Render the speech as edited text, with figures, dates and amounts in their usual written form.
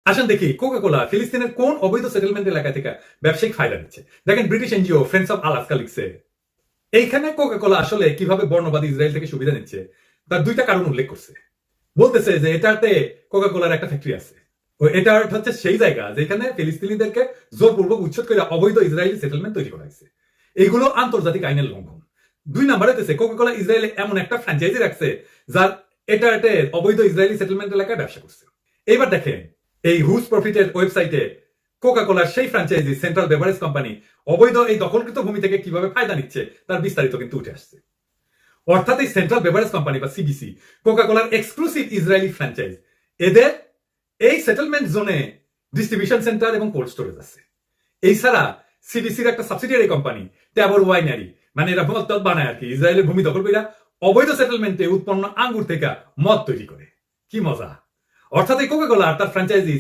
আসেন দেখি কোকা কোলা ফিলিস্তিনের কোন অবৈধ সেটেলমেন্ট এলাকা থেকে ব্যবসায়িক ফায়দা নিচ্ছে। দেখেন British NGO friends of Alaska লিখছে এইখানে কোকা কোলা আসলে কিভাবে বর্ণবাদী ইসরায়েল থেকে সুবিধা নিচ্ছে তার দুইটা কারণ উল্লেখ করছে। বলতেছে যে এটাতে কোকা কোলার একটা ফ্যাক্টরি আছে, ও এটা হচ্ছে সেই জায়গা যেখানে ফিলিস্তিনিদেরকে জোরপূর্বক উচ্ছেদ করে অবৈধ ইসরায়েলি সেটেলমেন্ট তৈরি করা হয়েছে। এইগুলো আন্তর্জাতিক আইনের লঙ্ঘন। দুই নাম্বার হতেছে কোকা কোলা ইসরায়েলে এমন একটা ফ্র্যাঞ্চাইজি রাখছে যার এটা অবৈধ ইসরায়েলি সেটেলমেন্ট এলাকায় ব্যবসা করছে। এইবার দেখেন এই হুজ প্রফিটের ওয়েবসাইটে কোকা কোলার সেই ফ্র্যাঞ্চাইজি সেন্ট্রাল বেভারেজ কোম্পানি অবৈধ এই দখলকৃত ভূমি থেকে কিভাবে ফায়দা নিচ্ছে তার বিস্তারিত কিন্তু উঠে আসছে। অর্থাৎ এই সেন্ট্রাল বেভারেজ কোম্পানি বা সিবিসি কোকা কোলার এক্সক্লুসিভ ইসরায়েলি ফ্র্যাঞ্চাইজ, এদের এই সেটেলমেন্ট জোনে ডিস্ট্রিবিউশন সেন্টার এবং কোল্ড স্টোরেজ আছে। এছাড়া সিডিসির একটা সাবসিডিয়ারি কোম্পানি ট্যাবর ওয়াইনারি, মানে এরা মদ বানায় আর কি, ইসরায়েলের ভূমি দখল করে অবৈধ সেটেলমেন্টে উৎপন্ন আঙ্গুর থেকে মদ তৈরি করে। কি মজা! অর্থাৎ এই কোকা কোলা আর তার ফ্র্যাঞ্চাইজি